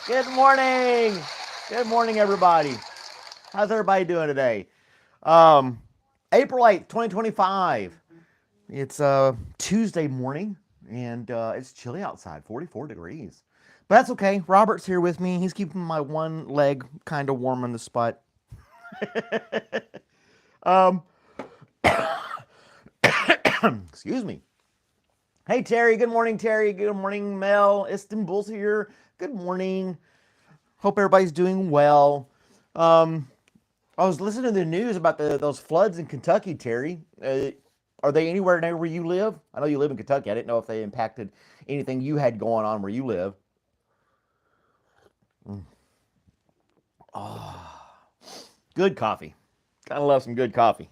Good morning. Good morning, everybody. How's everybody doing today? Um, April 8th, 2025. It's Tuesday morning, and it's chilly outside, 44 degrees. But that's okay. Robert's here with me. He's keeping my one leg kind of warm in the spot. um, excuse me. Hey, Terry. Good morning, Terry. Good morning, Mel. Istanbul's here. Good morning. Hope everybody's doing well. Um, I was listening to the news about those floods in Kentucky, Terry. Are they anywhere near where you live? I know you live in Kentucky. I didn't know if they impacted anything you had going on where you live. Oh, good coffee. Kind of love some good coffee.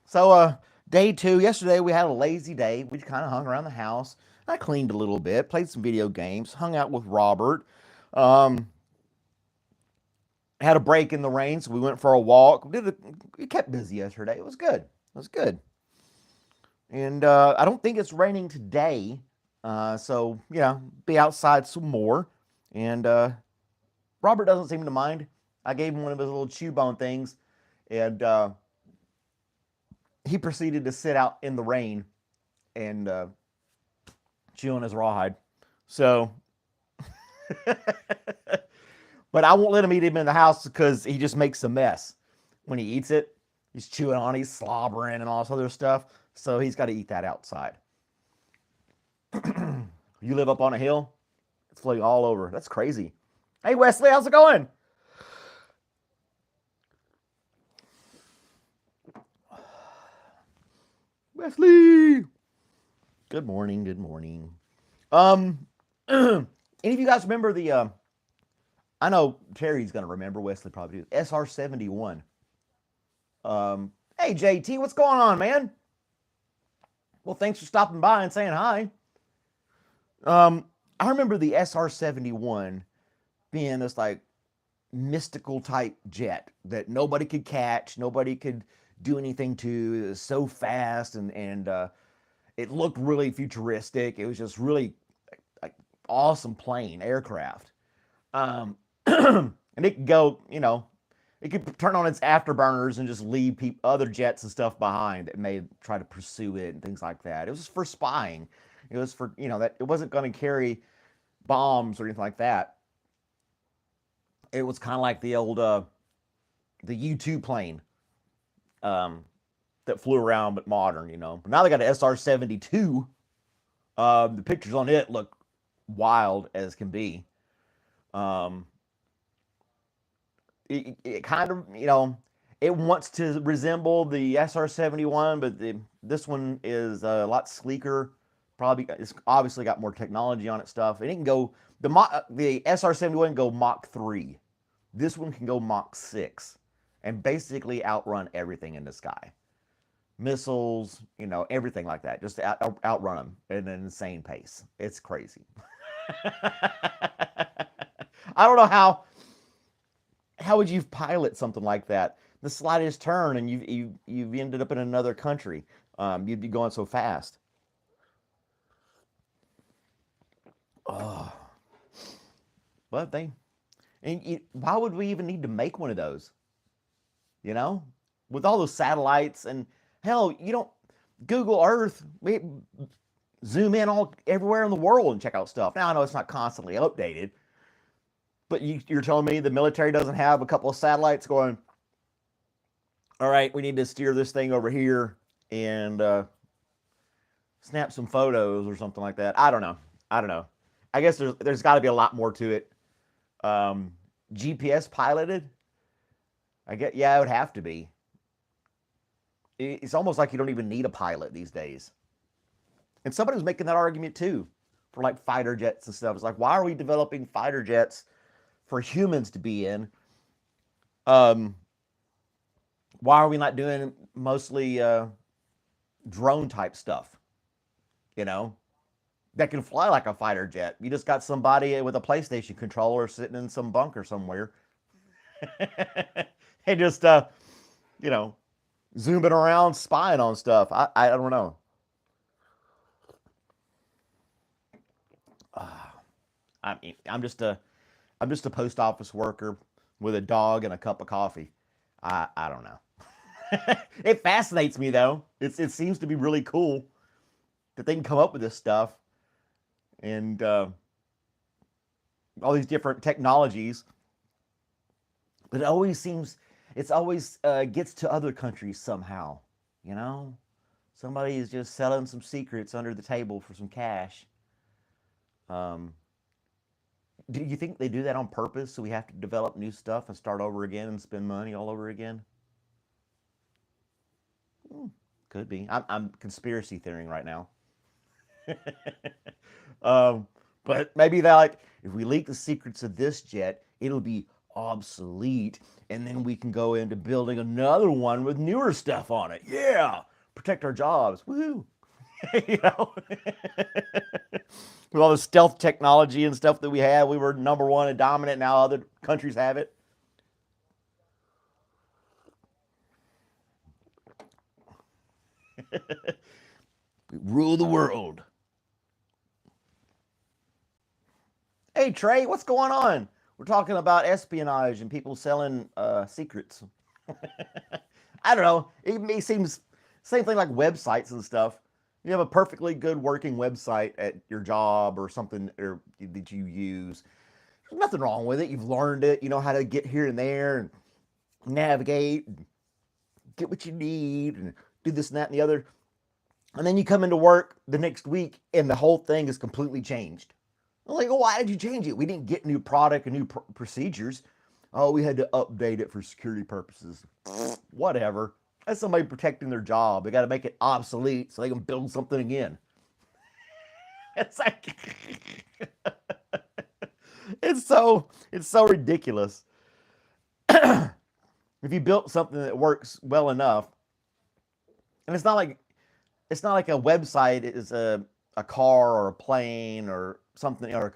So, day two, yesterday we had a lazy day. We kind of hung around the house. I cleaned a little bit, played some video games, hung out with Robert. Um, had a break in the rain, so we went for a walk. We kept busy yesterday. It was good. It was good. And I don't think it's raining today. So, be outside some more. And Robert doesn't seem to mind. I gave him one of his little chew bone things, and he proceeded to sit out in the rain and chew on his rawhide. So, but I won't let him eat him in the house because he just makes a mess when he eats it. He's chewing on, he's slobbering and all this other stuff. So he's got to eat that outside. You live up on a hill? It's flooding all over. That's crazy. Hey, Wesley, how's it going? Wesley! Good morning, good morning. Any of you guys remember I know Terry's going to remember, Wesley probably do, SR-71. Hey, JT, what's going on, man? Well, thanks for stopping by and saying hi. I remember the SR-71 being this like mystical type jet that nobody could catch, nobody could do anything to. It was so fast and it looked really futuristic. It was just really like awesome plane aircraft. Um, and it could go, it could turn on its afterburners and just leave other jets and stuff behind that may try to pursue it and things like that. It was for spying. It was for, that it wasn't going to carry bombs or anything like that. It was kind of like the old the U-2 plane um, that flew around but modern. But now they got an SR-72. The pictures on it look wild as can be. Um, it kind of, it wants to resemble the SR-71, but this one is a lot sleeker. Probably it's obviously got more technology on it stuff, and it can go the SR-71 can go Mach 3. This one can go Mach 6 and basically outrun everything in the sky. Missiles, everything like that. Just outrun them at an insane pace. It's crazy. I don't know how would you pilot something like that? The slightest turn, and you've ended up in another country. You'd be going so fast. Oh, but why would we even need to make one of those? You know, with all those satellites and hell, you don't Google Earth. We zoom in all everywhere in the world and check out stuff. Now I know it's not constantly updated, but you're telling me the military doesn't have a couple of satellites going, all right, we need to steer this thing over here and snap some photos or something like that. I don't know. I guess there's got to be a lot more to it. GPS piloted? I get, yeah, it would have to be. It's almost like you don't even need a pilot these days. And somebody was making that argument too for like fighter jets and stuff. It's like, why are we developing fighter jets for humans to be in? Why are we not doing mostly drone type stuff? That can fly like a fighter jet. You just got somebody with a PlayStation controller sitting in some bunker somewhere, and just you know, zooming around, spying on stuff. I don't know. I mean, I'm just a post office worker with a dog and a cup of coffee. I don't know. It fascinates me though. It seems to be really cool that they can come up with this stuff and all these different technologies. But it's always gets to other countries somehow. You know, somebody is just selling some secrets under the table for some cash. Um, do you think they do that on purpose so we have to develop new stuff and start over again and spend money all over again? Hmm, could be. I'm conspiracy theorying right now. um, but maybe they're like, if we leak the secrets of this jet, it'll be obsolete, and then we can go into building another one with newer stuff on it. Yeah, protect our jobs. Woohoo! You know, with all the stealth technology and stuff that we had, we were number one and dominant. Now other countries have it. We rule the world. Hey Trey, what's going on? We're talking about espionage and people selling secrets. I don't know. It seems same thing like websites and stuff. You have a perfectly good working website at your job or something or that you use. There's nothing wrong with it. You've learned it. You know how to get here and there and navigate and get what you need and do this and that and the other. And then you come into work the next week and the whole thing is completely changed. I'm like, oh, why did you change it? We didn't get new product and new procedures. Oh, we had to update it for security purposes. Whatever. That's somebody protecting their job. They got to make it obsolete so they can build something again. It's like it's so ridiculous. If you built something that works well enough, and it's not like a website is a car or a plane or something or a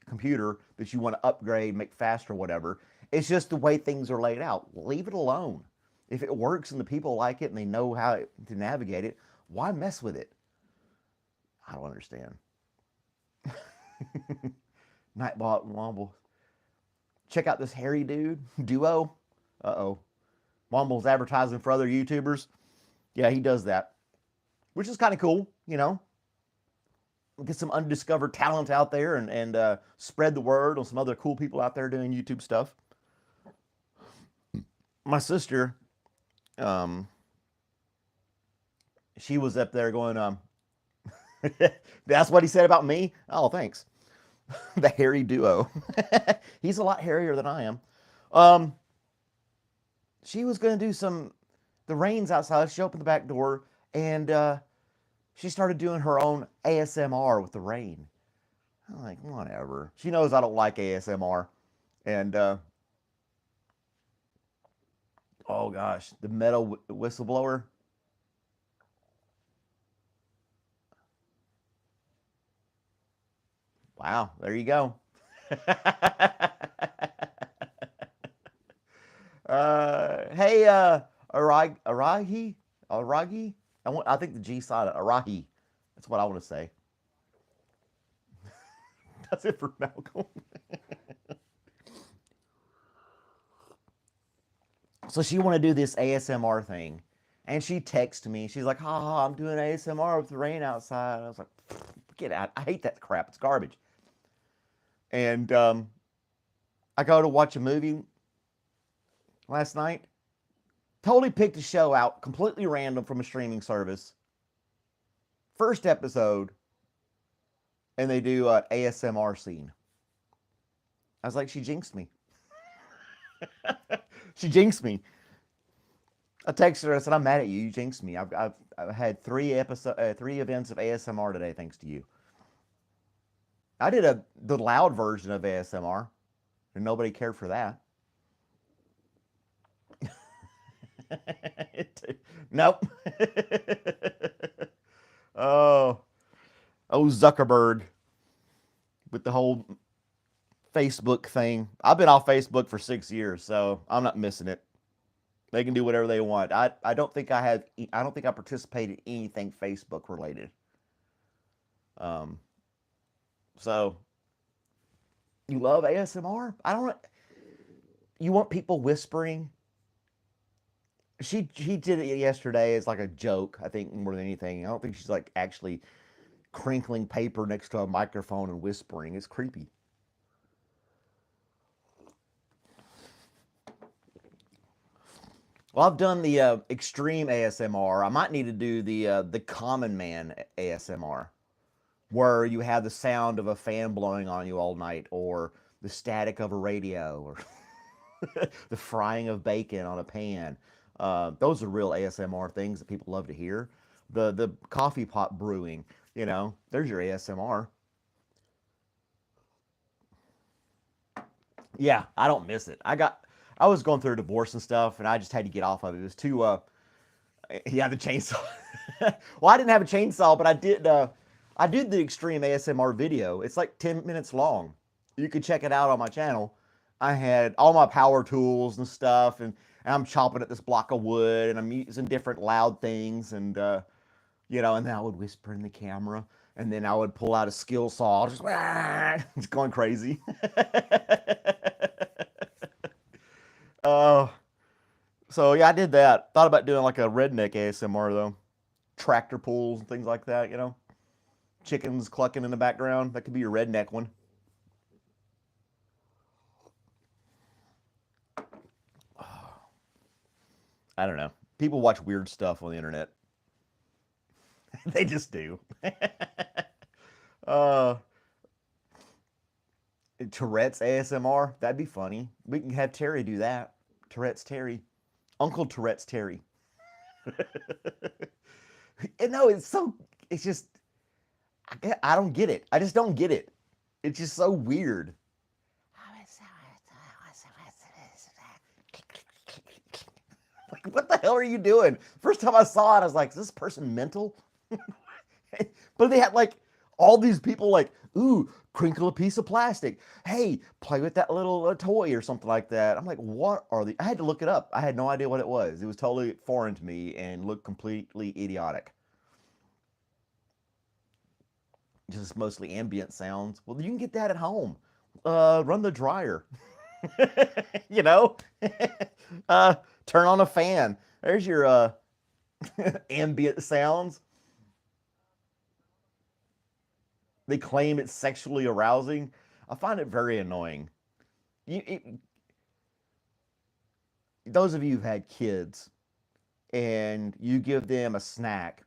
computer that you want to upgrade, make faster, whatever. It's just the way things are laid out. Leave it alone. If it works and the people like it and they know how to navigate it, why mess with it? I don't understand. Nightbot and Womble. Check out this hairy duo. Uh oh. Womble's advertising for other YouTubers. Yeah, he does that, which is kind of cool, you know. Get some undiscovered talent out there and spread the word on some other cool people out there doing YouTube stuff. My sister, um, she was up there going, that's what he said about me? Oh, thanks. The hairy duo. He's a lot hairier than I am. Um, she was going to do the rain's outside. She opened the back door and she started doing her own ASMR with the rain. I'm like, whatever. She knows I don't like ASMR. And, oh gosh, the metal whistleblower. Wow, there you go. Hey, Aragi? I think the G silent. Arahi. That's what I want to say. That's it for Malcolm. So she wanted to do this ASMR thing. And she texted me. She's like, ha ha, I'm doing ASMR with the rain outside. I was like, get out. I hate that crap. It's garbage. And I go to watch a movie last night. Totally picked a show out, completely random from a streaming service. First episode, and they do an ASMR scene. I was like, she jinxed me. She jinxed me. I texted her. I said, "I'm mad at you. You jinxed me. I've had three events of ASMR today, thanks to you." I did the loud version of ASMR, and nobody cared for that. Nope. Oh, oh, Zuckerberg with the whole Facebook thing. I've been off Facebook for 6 years, so I'm not missing it. They can do whatever they want. I don't think I don't think I participated in anything Facebook related. Um, so You love ASMR? I don't. You want people whispering? She did it yesterday as like a joke. I think more than anything. I don't think she's like actually crinkling paper next to a microphone and whispering. It's creepy. Well, I've done the extreme ASMR. I might need to do the common man ASMR, where you have the sound of a fan blowing on you all night, or the static of a radio, or the frying of bacon on a pan. Those are real ASMR things that people love to hear. The coffee pot brewing, there's your ASMR. Yeah, I don't miss it. I was going through a divorce and stuff, and I just had to get off of it. It was too yeah, the chainsaw. Well, I didn't have a chainsaw, but I did the extreme ASMR video. It's like 10 minutes long. You can check it out on my channel. I had all my power tools and stuff, and I'm chopping at this block of wood, and I'm using different loud things, and then I would whisper in the camera, and then I would pull out a skill saw, just it's going crazy. uh, so yeah, I did that. Thought about doing like a redneck ASMR though, tractor pulls and things like that. Chickens clucking in the background. That could be your redneck one. I don't know. People watch weird stuff on the internet. They just do. uh, Tourette's ASMR. That'd be funny. We can have Terry do that. Tourette's Terry. Uncle Tourette's Terry. And no, it's just, I don't get it. I just don't get it. It's just so weird. Like, what the hell are you doing? First time I saw it, I was like, is this person mental? But they had like all these people like, ooh, crinkle a piece of plastic. Hey, play with that little toy or something like that. I'm like, what are the? I had to look it up. I had no idea what it was. It was totally foreign to me and looked completely idiotic. Just mostly ambient sounds. Well, you can get that at home. Run the dryer. you know, turn on a fan. There's your ambient sounds. They claim it's sexually arousing. I find it very annoying. You, it, those of you who've had kids and you give them a snack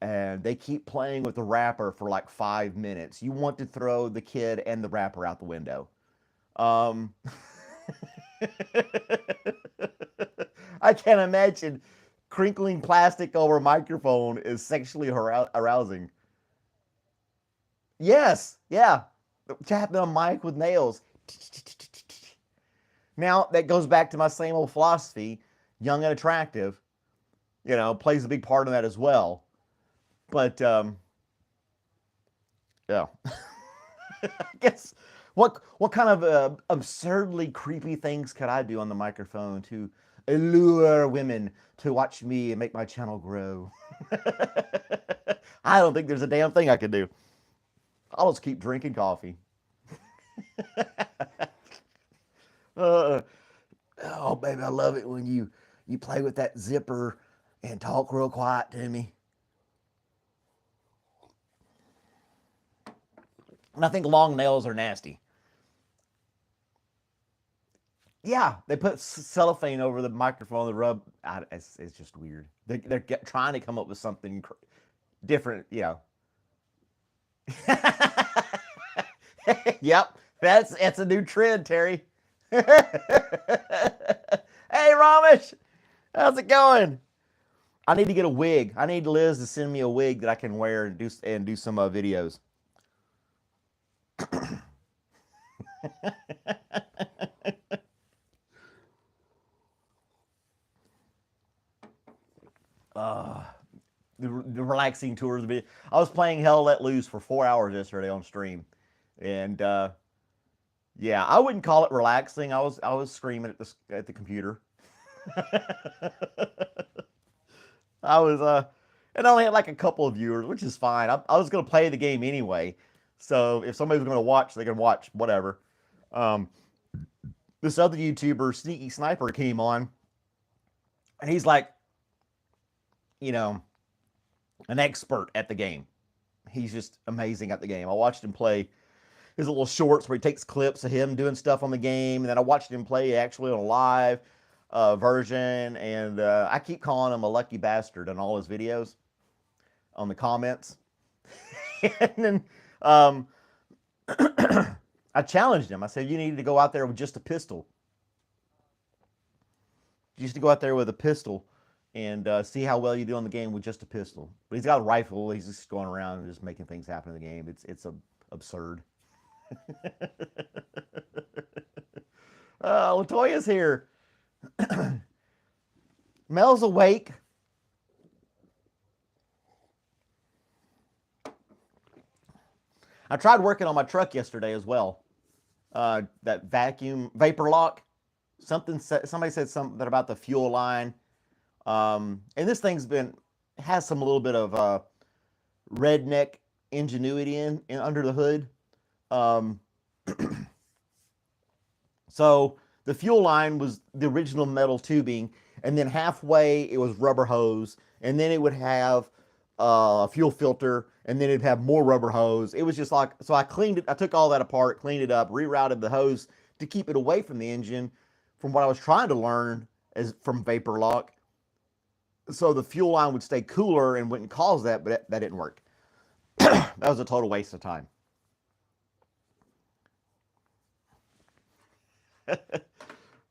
and they keep playing with the wrapper for like 5 minutes, you want to throw the kid and the wrapper out the window. Um, I can't imagine crinkling plastic over a microphone is sexually arousing. Yes, yeah. Tapping on mic with nails. Now, that goes back to my same old philosophy. Young and attractive, plays a big part in that as well. But, yeah. I guess, what kind of absurdly creepy things could I do on the microphone to allure women to watch me and make my channel grow? I don't think there's a damn thing I could do. I'll just keep drinking coffee. uh, oh, baby, I love it when you play with that zipper and talk real quiet to me. And I think long nails are nasty. Yeah, they put cellophane over the microphone. The rub, it's just weird. They're trying to come up with something different, Yep, that's a new trend, Terry. Hey, Ramesh, how's it going? I need to get a wig. I need Liz to send me a wig that I can wear and do some videos. uh, the relaxing tours. I was playing Hell Let Loose for 4 hours yesterday on stream, and yeah, I wouldn't call it relaxing. I was screaming at the computer. I was and I only had like a couple of viewers, which is fine. I was gonna play the game anyway, so if somebody was gonna watch, they can watch whatever. Um, this other YouTuber, Sneaky Sniper, came on, and he's like, you know, an expert at the game. He's just amazing at the game. I watched him play his little shorts where he takes clips of him doing stuff on the game, and then I watched him play actually on a live version, and I keep calling him a lucky bastard in all his videos on the comments. And then um, I challenged him. I said, you need to go out there with just a pistol. You used to go out there with a pistol and see how well you do on the game with just a pistol. But he's got a rifle. He's just going around and just making things happen in the game. It's absurd. Latoya's here. Mel's awake. I tried working on my truck yesterday as well. That vacuum vapor lock. Somebody said something about the fuel line. And this thing's has some little bit of redneck ingenuity in under the hood. So the fuel line was the original metal tubing, and then halfway it was rubber hose, and then it would have a fuel filter, and then it'd have more rubber hose. It was just like, so I cleaned it. I took all that apart, cleaned it up, rerouted the hose to keep it away from the engine, from what I was trying to learn as from vapor lock, so the fuel line would stay cooler and wouldn't cause that, but that didn't work. That was a total waste of time.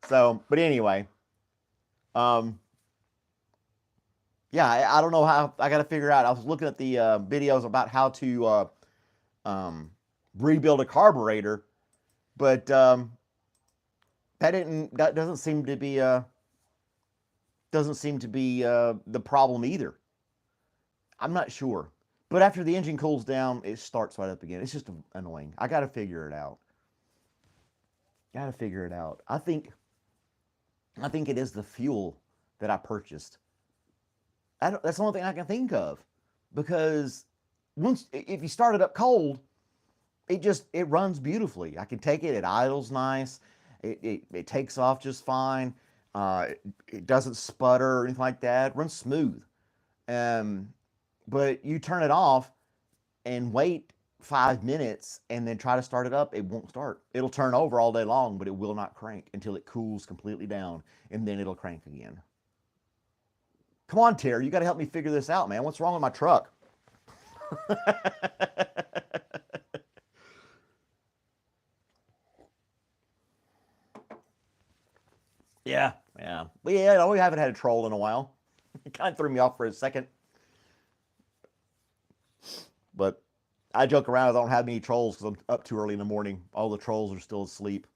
So, but anyway, yeah, I don't know how. I got to figure out. I was looking at the videos about how to rebuild a carburetor, but that doesn't seem to be the problem either. I'm not sure, but after the engine cools down, it starts right up again. It's just annoying. I got to figure it out. I think it is the fuel that I purchased. That's the only thing I can think of, because if you start it up cold, it runs beautifully. I can take it. It idles nice. It takes off just fine. It doesn't sputter or anything like that. It runs smooth. But you turn it off and wait 5 minutes and then try to start it up, it won't start. It'll turn over all day long, but it will not crank until it cools completely down, and then it'll crank again. Come on, Terry, you got to help me figure this out, man. What's wrong with my truck? Yeah. But yeah, we haven't had a troll in a while. It kind of threw me off for a second. But I joke around, I don't have many trolls because I'm up too early in the morning. All the trolls are still asleep.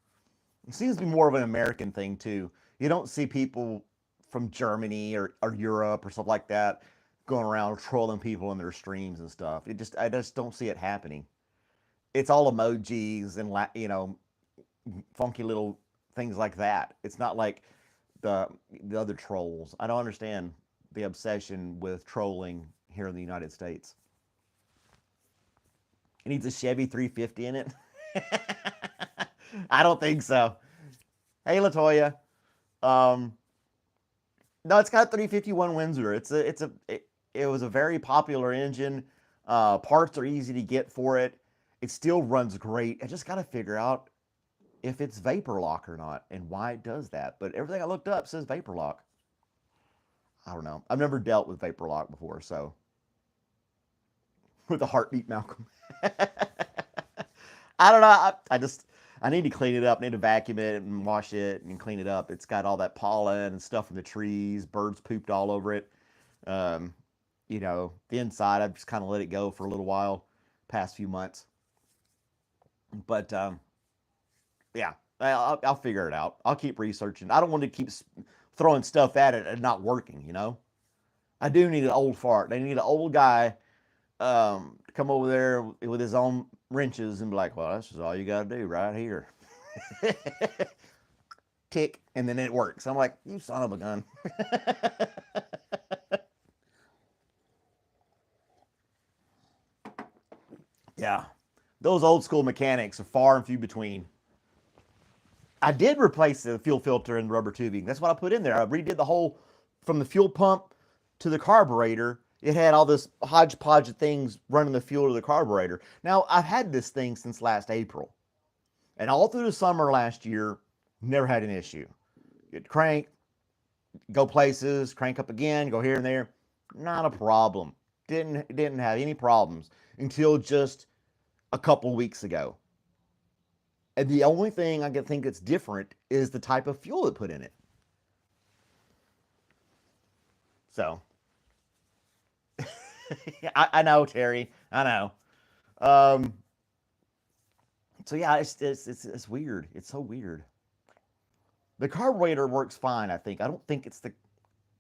It seems to be more of an American thing, too. You don't see people from Germany or Europe or stuff like that going around trolling people in their streams and stuff. I just don't see it happening. It's all emojis and funky little things like that. It's not like the other trolls. I don't understand the obsession with trolling here in the United States. It needs a Chevy 350 in it. I don't think so. Hey, Latoya. No, it's got a 351 Windsor. It was a very popular engine. Parts are easy to get for it. It still runs great. I just got to figure out if it's vapor lock or not and why it does that. But everything I looked up says vapor lock. I don't know. I've never dealt with vapor lock before, so with a heartbeat, Malcolm. I don't know. I need to clean it up. I need to vacuum it and wash it and clean it up. It's got all that pollen and stuff from the trees. Birds pooped all over it. The inside, I've just kind of let it go for a little while, past few months. But yeah, I'll figure it out. I'll keep researching. I don't want to keep throwing stuff at it and not working. I do need an old fart. They need an old guy to come over there with his own wrenches and be like, well, that's just all you got to do right here. Tick, and then it works. I'm like, you son of a gun. Yeah, those old school mechanics are far and few between. I did replace the fuel filter and rubber tubing. That's what I put in there. I redid the whole, from the fuel pump to the carburetor. It had all this hodgepodge of things running the fuel to the carburetor. Now, I've had this thing since last April. And all through the summer last year, never had an issue. You'd crank, go places, crank up again, go here and there. Not a problem. Didn't have any problems until just a couple weeks ago. And the only thing I can think that's different is the type of fuel it put in it. So, I know, Terry. I know. Um, so yeah, it's weird. It's so weird. The carburetor works fine, I think. I don't think it's the.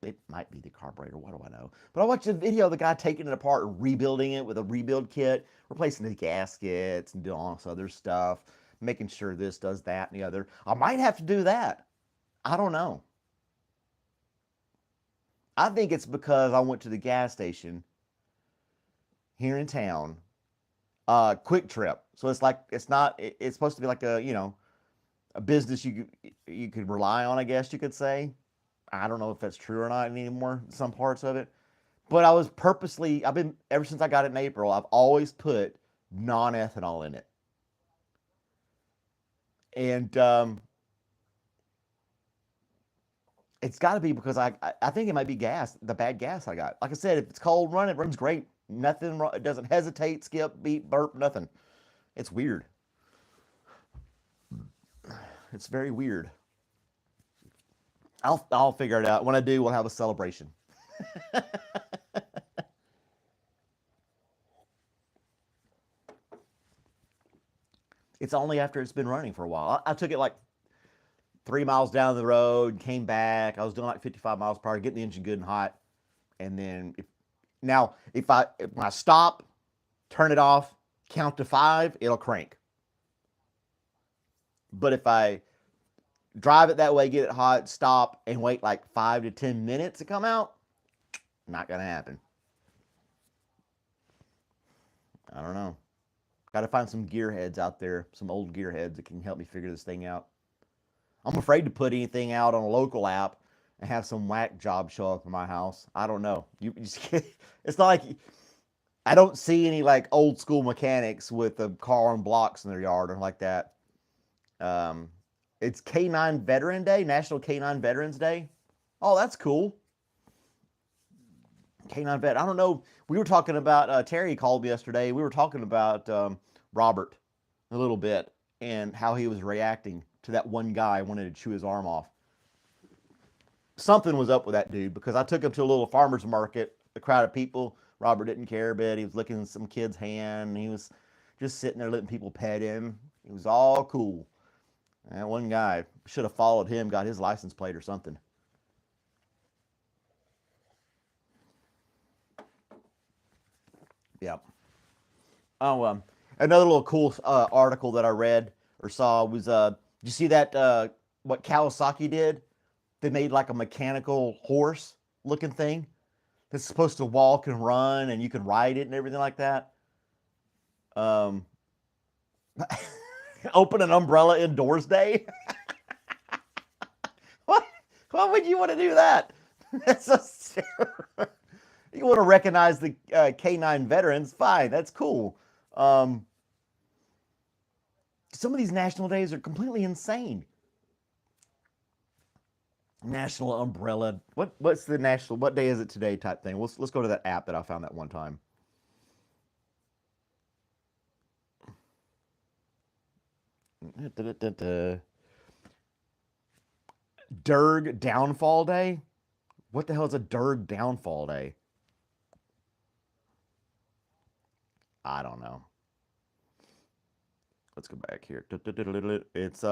It might be the carburetor. What do I know? But I watched a video of the guy taking it apart and rebuilding it with a rebuild kit, replacing the gaskets and doing all this other stuff, making sure this does that and the other. I might have to do that. I don't know. I think it's because I went to the gas station here in town, Quick Trip. So it's like it's not. It's supposed to be like a business you could rely on. I guess you could say. I don't know if that's true or not anymore. Some parts of it, but I've been ever since I got it in April. I've always put non-ethanol in it, and it's got to be because I think it might be gas, the bad gas I got. Like I said, if it's cold run, it runs great. Nothing, it doesn't hesitate, skip, beep, burp, nothing. It's weird. It's very weird. I'll figure it out. When I do, we'll have a celebration. It's only after it's been running for a while. I took it like 3 miles down the road, came back. I was doing like 55 miles per hour, getting the engine good and hot. And then if I stop, turn it off, count to 5, it'll crank. But if I drive it that way, get it hot, stop, and wait like 5 to 10 minutes to come out, not gonna happen. I don't know. Got to find some gearheads out there, some old gearheads that can help me figure this thing out. I'm afraid to put anything out on a local app and have some whack job show up in my house. I don't know. It's not like I don't see any like old school mechanics with a car on blocks in their yard or like that. It's K9 Veteran Day, National K9 Veterans Day. Oh, that's cool. K9 Vet. I don't know. We were talking about, Terry called me yesterday. We were talking about Robert a little bit and how he was reacting to that one guy who wanted to chew his arm off. Something was up with that dude because I took him to a little farmer's market, a crowd of people. Robert didn't care a bit. He was licking some kid's hand. He was just sitting there letting people pet him. He was all cool. And one guy should have followed him, got his license plate or something. Yeah. Oh, another little cool article that I read or saw was, did you see that, what Kawasaki did? They made like a mechanical horse looking thing that's supposed to walk and run and you can ride it and everything like that. Um, Open an umbrella indoors day. what? Why would you want to do that? That's so you want to recognize the K9 veterans? Fine, that's cool. Some of these national days are completely insane. National umbrella. What's the national? What day is it today? Type thing. Let's go to that app that I found that one time. Derg Downfall Day. What the hell is a Derg Downfall Day? I don't know. Let's go back here. It's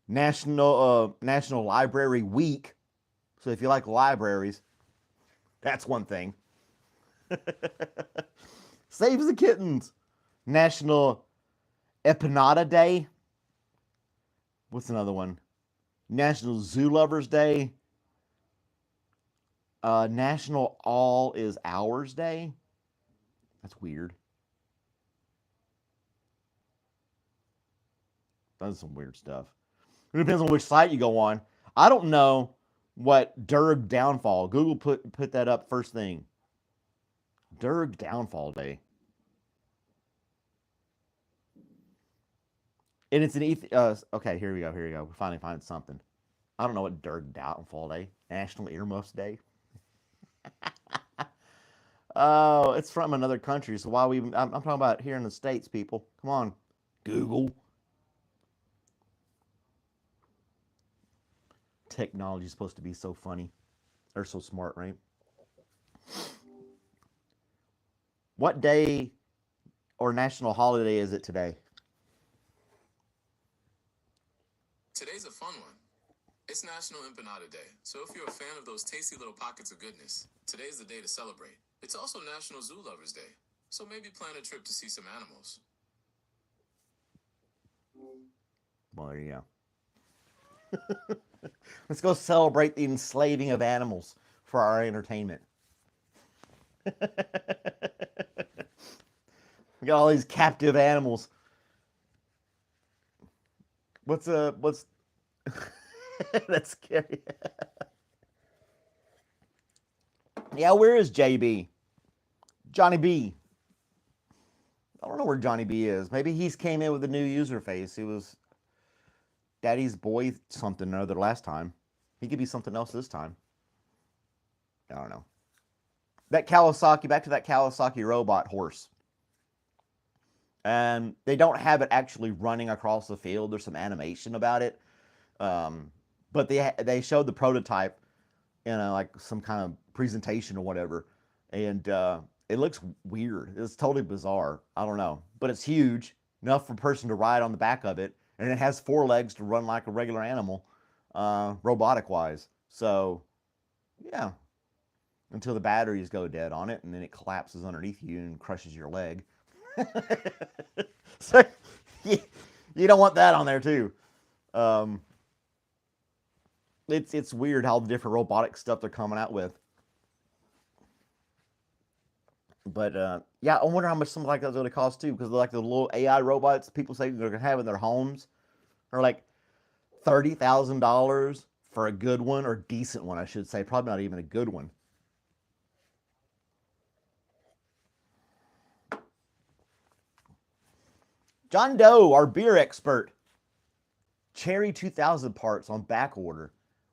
National Library Week. So if you like libraries, that's one thing. Saves the kittens. National Empanada Day. What's another one? National Zoo Lovers Day. National All Is Ours Day. That's weird. That's some weird stuff. It depends on which site you go on. I don't know what Derg downfall. Google put that up first thing. Derg downfall day. And it's an okay, here we go. Here we go. We finally find something. I don't know what Derg downfall day. National Earmuffs Day. Oh, it's from another country. So why we? I'm talking about here in the States, people. Come on, Google. Technology is supposed to be so funny. Or so smart, right? What day or national holiday is it today? Today's a fun one. It's National Empanada Day, so if you're a fan of those tasty little pockets of goodness, today's the day to celebrate. It's also National Zoo Lovers Day, so maybe plan a trip to see some animals. Well, there you go. Let's go celebrate the enslaving of animals for our entertainment. We got all these captive animals. What's that's scary. Yeah, where is JB? Johnny B. I don't know where Johnny B is. Maybe he's came in with a new user face. He was Daddy's boy something or other last time. He could be something else this time. I don't know. That Kawasaki, back to that Kawasaki robot horse. And they don't have it actually running across the field. There's some animation about it. But they showed the prototype in like some kind of presentation or whatever. And it looks weird. It's totally bizarre. I don't know. But it's huge, enough for a person to ride on the back of it. And it has 4 legs to run like a regular animal, robotic-wise. So, yeah. Until the batteries go dead on it, and then it collapses underneath you and crushes your leg. So, you don't want that on there, too. It's weird how the different robotic stuff they're coming out with. But yeah, I wonder how much something like that's going to cost too, because like the little AI robots people say they're going to have in their homes are like $30,000 for a good one, or decent one, I should say. Probably not even a good one. John Doe, our beer expert. Cherry 2000 parts on back order.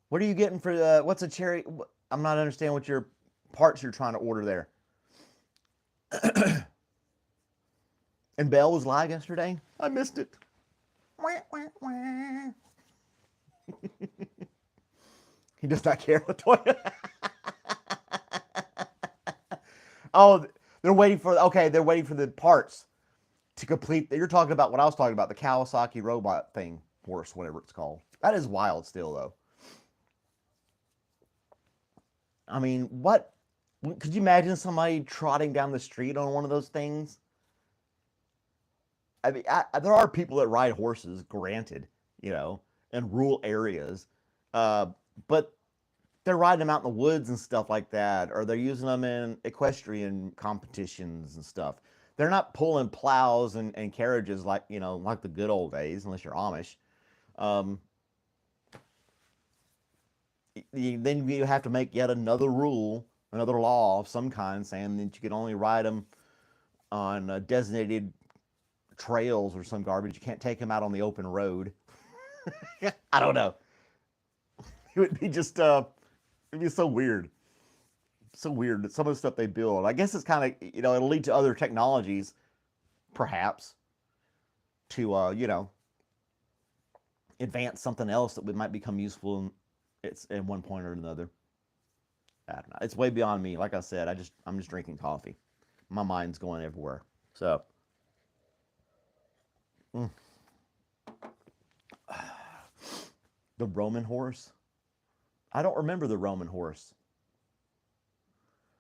What are you getting for what's a cherry? I'm not understanding what your parts you're trying to order there. And Bell was live yesterday. I missed it. He does not care what toy. Oh, they're waiting for. Okay, they're waiting for the parts to complete. You're talking about what I was talking about, the Kawasaki robot thing, horse, whatever it's called. That is wild, still though. I mean, what? Could you imagine somebody trotting down the street on one of those things? I mean, there are people that ride horses, granted, in rural areas, but they're riding them out in the woods and stuff like that, or they're using them in equestrian competitions and stuff. They're not pulling plows and carriages like like the good old days, unless you're Amish. Um, then you have to make yet another rule, another law of some kind, saying that you can only ride them on designated trails or some garbage. You can't take them out on the open road. I don't know. It would be just it'd be so weird. So weird that some of the stuff they build. I guess it's kind of it'll lead to other technologies, perhaps, to advance something else that might become useful in one point or another. I don't know. It's way beyond me. Like I said, I'm just drinking coffee. My mind's going everywhere. So. Mm. The Roman horse? I don't remember the Roman horse.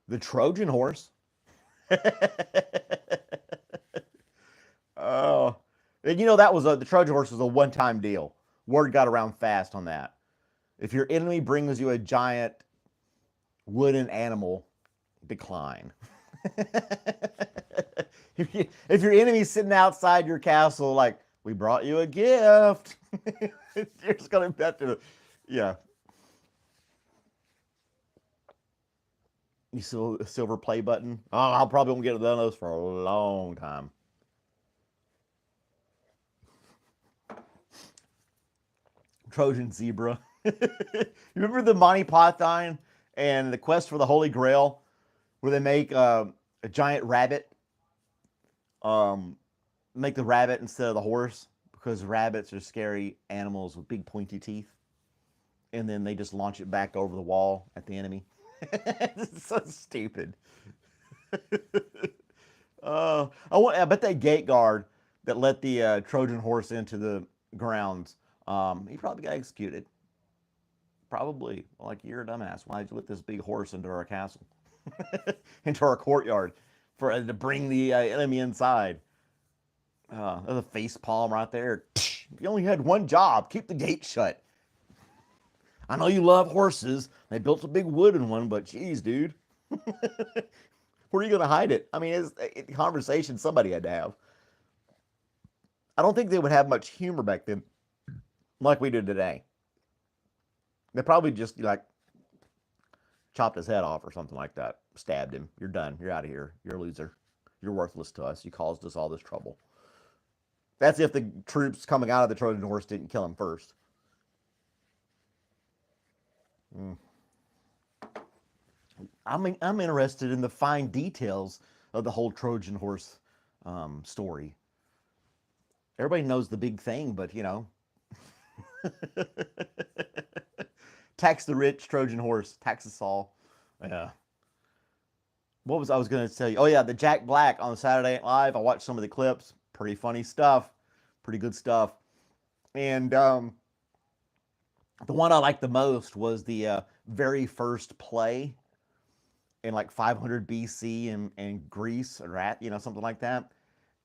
The Trojan horse? Oh. And that was the Trojan horse was a one-time deal. Word got around fast on that. If your enemy brings you a giant wooden animal, decline. If your enemy's sitting outside your castle, like We brought you a gift. You're just gonna have to, yeah. You see a silver play button? Oh, I'll probably won't get one of those for a long time. Trojan zebra. You remember the Monty Python and the Quest for the Holy Grail, where they make a giant rabbit, um, make the rabbit instead of the horse because rabbits are scary animals with big pointy teeth, and then they just launch it back over the wall at the enemy. It's so stupid. I bet that gate guard that let the Trojan horse into the grounds, he probably got executed. Probably. Like, you're a dumbass. Why'd you let this big horse into our castle? Into our courtyard to bring the enemy inside. There's a face palm right there. You only had one job. Keep the gate shut. I know you love horses. They built a big wooden one, but geez, dude. Where are you going to hide it? I mean, it's a conversation somebody had to have. I don't think they would have much humor back then like we do today. They probably just like chopped his head off or something like that. Stabbed him. You're done. You're out of here. You're a loser. You're worthless to us. You caused us all this trouble. That's if the troops coming out of the Trojan horse didn't kill him first. I'm interested in the fine details of the whole Trojan horse story. Everybody knows the big thing, but you know, tax the rich, Trojan horse, tax us all. Yeah. What was I was going to tell you? Oh yeah, the Jack Black on Saturday Night Live. I watched some of the clips. Pretty funny stuff. Pretty good stuff. And the one I liked the most was the very first play in like 500 BC in Greece or something like that.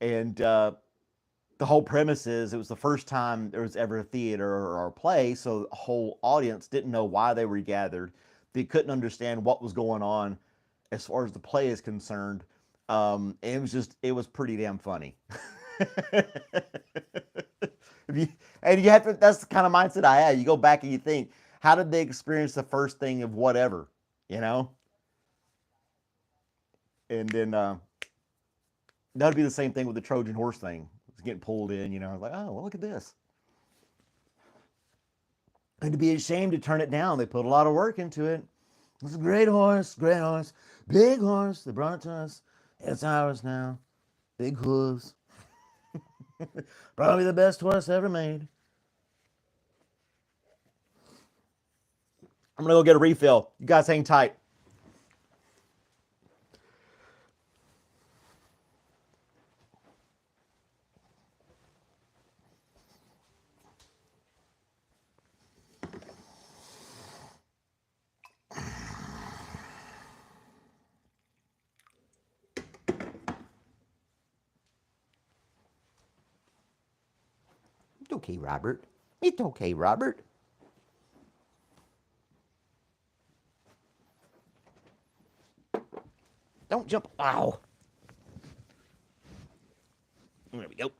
And the whole premise is it was the first time there was ever a theater or a play, so the whole audience didn't know why they were gathered. They couldn't understand what was going on as far as the play is concerned. It was pretty damn funny. And you have to, that's the kind of mindset I had. You go back and you think, how did they experience the first thing of whatever, you know? And then that'd be the same thing with the Trojan horse thing. It's getting pulled in, like, oh, well, look at this. And to be ashamed to turn it down, they put a lot of work into it. It's a great horse, big horse. They brought it to us. It's ours now. Big hooves. Probably the best horse ever made. I'm going to go get a refill. You guys hang tight. It's okay, Robert. It's okay, Robert. Don't jump. Ow. There we go.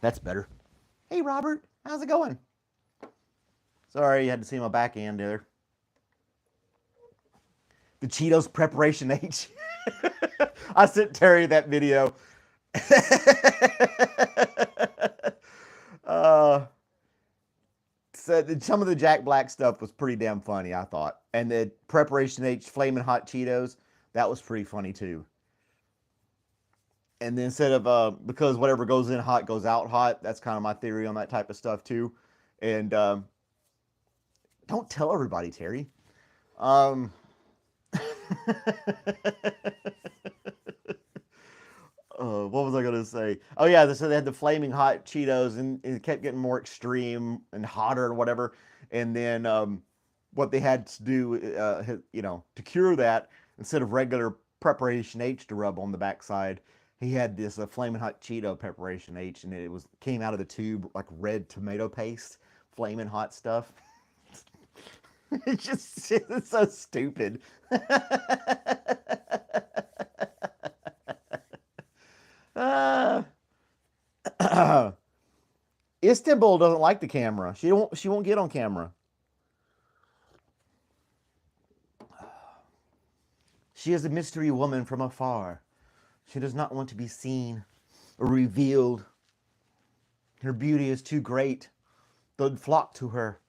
That's better. Hey, Robert. How's it going? Sorry, you had to see my backhand there. The Cheetos Preparation H. I sent Terry that video. So some of the Jack Black stuff was pretty damn funny, I thought. And the Preparation H Flamin' Hot Cheetos, that was pretty funny too. And then instead of, because whatever goes in hot goes out hot, that's kind of my theory on that type of stuff too. And don't tell everybody, Terry. What was I going to say? Oh, yeah, so they had the flaming hot Cheetos, and it kept getting more extreme and hotter and whatever. And then what they had to do, to cure that, instead of regular Preparation H to rub on the backside, he had this flaming hot Cheeto Preparation H, and it came out of the tube like red tomato paste, flaming hot stuff. It's so stupid. Istanbul doesn't like the camera. She won't get on camera. She is a mystery woman from afar. She does not want to be seen or revealed. Her beauty is too great. They'd flock to her.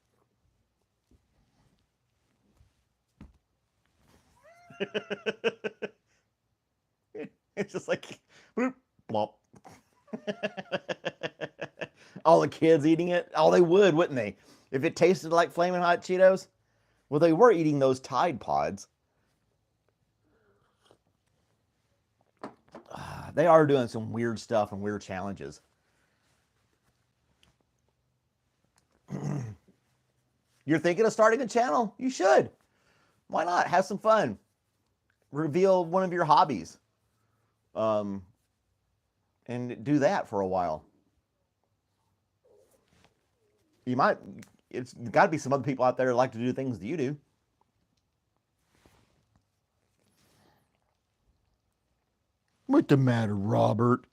It's just like bloop, blop. All the kids eating it. Oh, they would, wouldn't they? If it tasted like Flaming Hot Cheetos. Well, they were eating those Tide Pods. They are doing some weird stuff and weird challenges. You're thinking of starting a channel? You should. Why not? Have some fun. Reveal one of your hobbies. And do that for a while. You might, it's got to be some other people out there that like to do things that you do. What's the matter, Robert?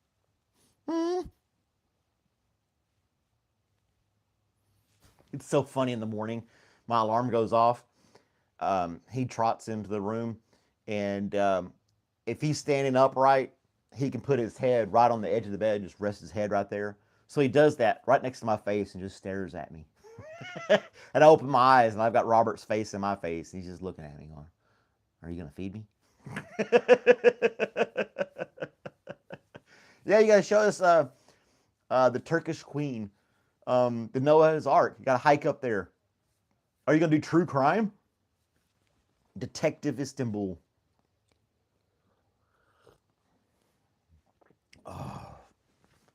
It's so funny in the morning. My alarm goes off. He trots into the room, and if he's standing upright, he can put his head right on the edge of the bed and just rest his head right there. So he does that right next to my face and just stares at me. And I open my eyes, and I've got Robert's face in my face. He's just looking at me going, "Are you going to feed me?" Yeah, you got to show us the Turkish Queen, the Noah's Ark. You got to hike up there. Are you going to do true crime? Detective Istanbul. Oh,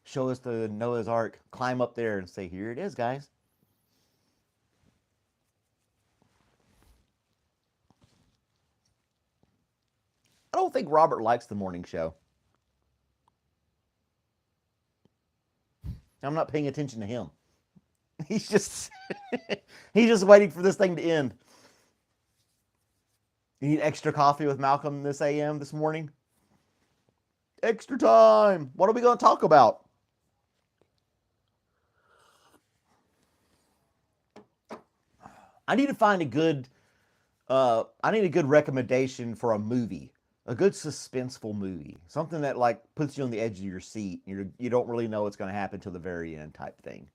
show us the Noah's Ark. Climb up there and say, "Here it is, guys." I don't think Robert likes the morning show. I'm not paying attention to him. He's just he's just waiting for this thing to end. You need extra coffee with Malcolm this AM this morning? Extra time. What are we going to talk about? I need to find a good I need a good recommendation for a movie. A good suspenseful movie. Something that like puts you on the edge of your seat. You don't really know what's going to happen till the very end type thing.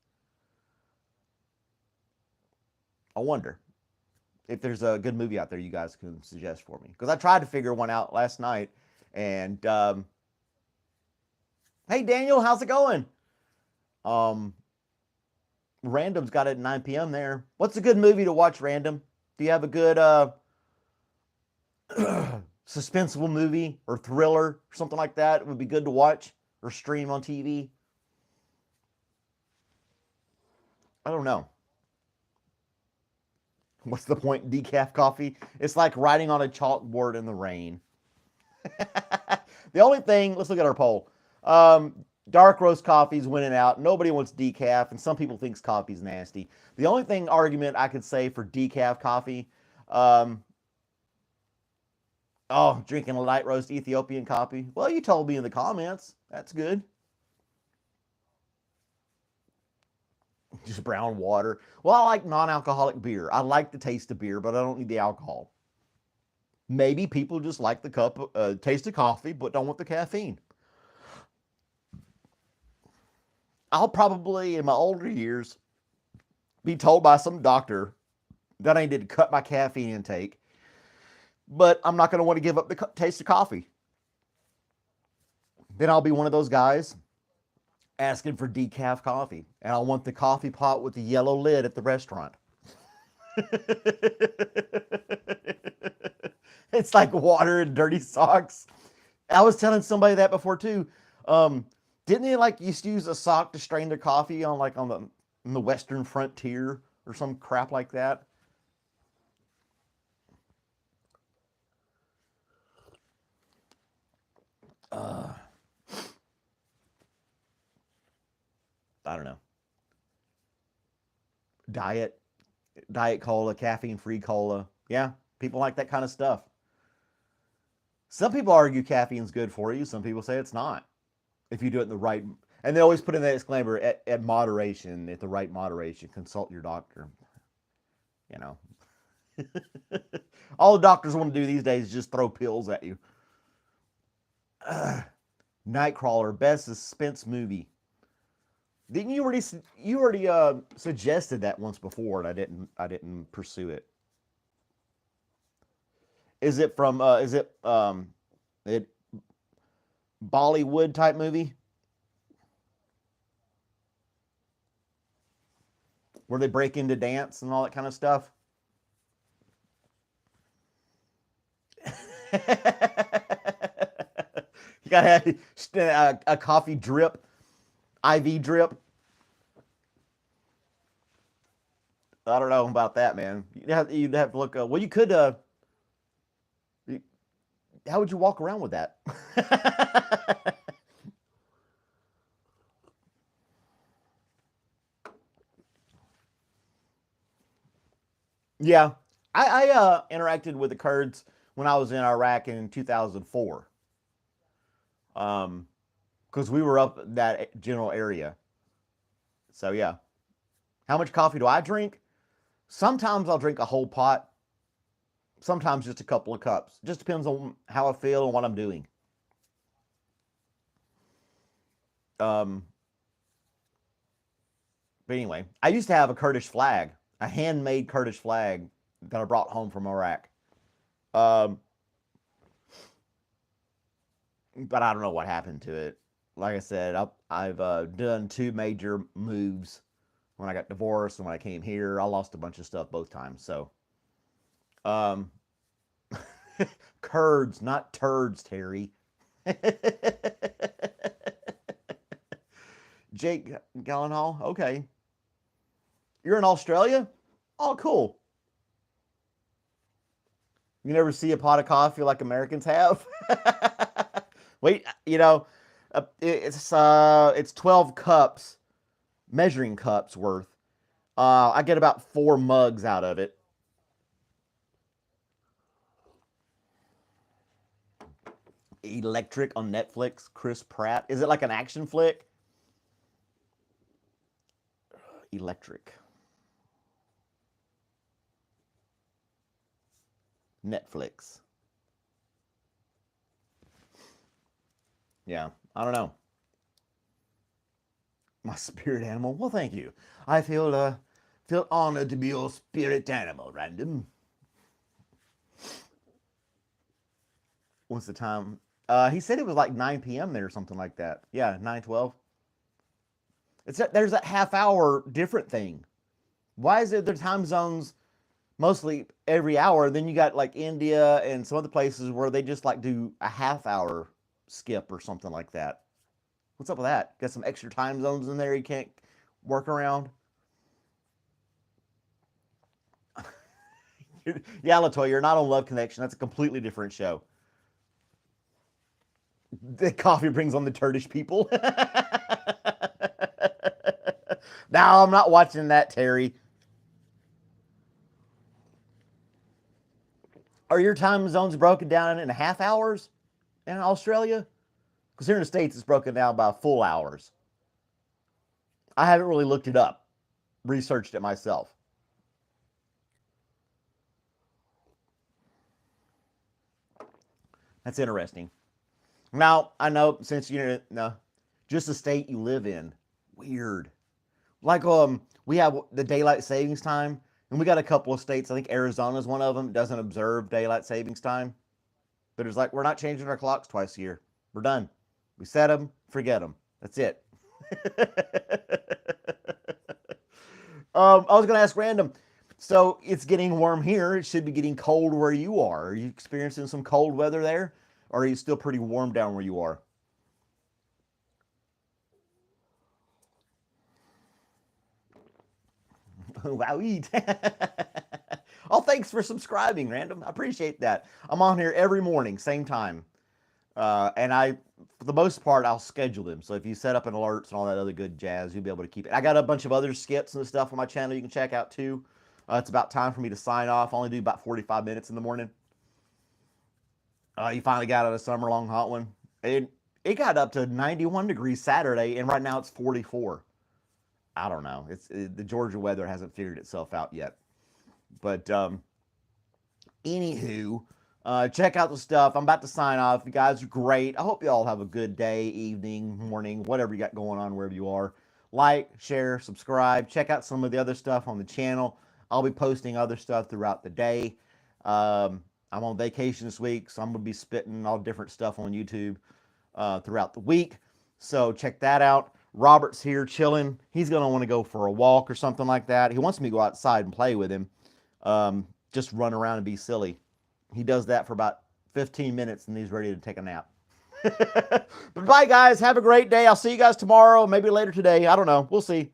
I wonder if there's a good movie out there you guys can suggest for me. Because I tried to figure one out last night. And hey Daniel, how's it going? Random's got it at 9 p.m. there. What's a good movie to watch, Random? Do you have a good suspenseful movie or thriller or something like that? It would be good to watch or stream on TV. I don't know. What's the point in decaf coffee? It's like writing on a chalkboard in the rain. The only thing, let's look at our poll. Dark roast coffee's winning out. Nobody wants decaf, and some people think coffee's nasty. The only thing argument I could say for decaf coffee, drinking a light roast Ethiopian coffee. Well, you told me in the comments. That's good. Just brown water. Well, I like non-alcoholic beer. I like the taste of beer, but I don't need the alcohol. Maybe people just like the taste of coffee, but don't want the caffeine. I'll probably, in my older years, be told by some doctor that I need to cut my caffeine intake, but I'm not going to want to give up the taste of coffee. Then I'll be one of those guys asking for decaf coffee, and I'll want the coffee pot with the yellow lid at the restaurant. It's like water and dirty socks. I was telling somebody that before too. Didn't they like used to use a sock to strain their coffee on the Western frontier or some crap like that? I don't know. Diet cola, caffeine-free cola. Yeah, people like that kind of stuff. Some people argue caffeine's good for you. Some people say it's not. If you do it in the right, And they always put in that disclaimer at moderation, at the right moderation. Consult your doctor. You know, all the doctors want to do these days is just throw pills at you. Nightcrawler, best suspense movie. Didn't you already suggested that once before, and I didn't pursue it. Is it from it Bollywood type movie where they break into dance and all that kind of stuff? You gotta have a coffee drip, IV drip. I don't know about that, man. You'd have to look. Well, you could. How would you walk around with that? Yeah, I interacted with the Kurds when I was in Iraq in 2004. Because we were up that general area. So yeah, how much coffee do I drink? Sometimes I'll drink a whole pot. Sometimes just a couple of cups. Just depends on how I feel and what I'm doing. Um, but anyway, I used to have a Kurdish flag, a handmade Kurdish flag that I brought home from Iraq. Um, but I don't know what happened to it. Like I said, I've done two major moves when I got divorced and when I came here. I lost a bunch of stuff both times. So, um, Kurds, not turds, Terry. Jake Gyllenhaal. Okay, you're in Australia. Oh, cool. You never see a pot of coffee like Americans have. Wait, it's 12 cups, measuring cups worth. I get about 4 mugs out of it. Electric on Netflix. Chris Pratt. Is it like an action flick? Electric. Netflix. Yeah, I don't know. My spirit animal. Well, thank you. I feel honored to be your spirit animal, Random. What's the time? He said it was like 9 p.m. there or something like that. Yeah, 9:12. There's that half hour different thing. Why is it their time zones mostly every hour? Then you got like India and some other places where they just like do a half hour skip or something like that. What's up with that? Got some extra time zones in there you can't work around? Yeah, Latoya, you're not on Love Connection. That's a completely different show. The coffee brings on the Turkish people. No, I'm not watching that, Terry. Are your time zones broken down in half hours in Australia? Because here in the States, it's broken down by full hours. I haven't really looked it up, researched it myself. That's interesting. Now, I know since you're no, just the state you live in, weird. Like we have the daylight savings time, and we got a couple of states. I think Arizona is one of them. Doesn't observe daylight savings time, but it's like we're not changing our clocks twice a year. We're done. We set them, forget them. That's it. I was going to ask Random. So it's getting warm here. It should be getting cold where you are. Are you experiencing some cold weather there, or are you still pretty warm down where you are? Wow. Oh, thanks for subscribing, Random. I appreciate that. I'm on here every morning, same time. And for the most part, I'll schedule them. So if you set up an alerts and all that other good jazz, you'll be able to keep it. I got a bunch of other skits and stuff on my channel you can check out too. It's about time for me to sign off. I only do about 45 minutes in the morning. You finally got out a summer long hot one. it got up to 91 degrees Saturday, and right now it's 44. I don't know. The Georgia weather hasn't figured itself out yet. But anywho, check out the stuff. I'm about to sign off. You guys are great. I hope you all have a good day, evening, morning, whatever you got going on, wherever you are. Like, share, subscribe. Check out some of the other stuff on the channel. I'll be posting other stuff throughout the day. I'm on vacation this week, so I'm going to be spitting all different stuff on YouTube throughout the week. So check that out. Robert's here chilling. He's going to want to go for a walk or something like that. He wants me to go outside and play with him. Just run around and be silly. He does that for about 15 minutes and he's ready to take a nap. But bye, guys. Have a great day. I'll see you guys tomorrow, maybe later today. I don't know. We'll see.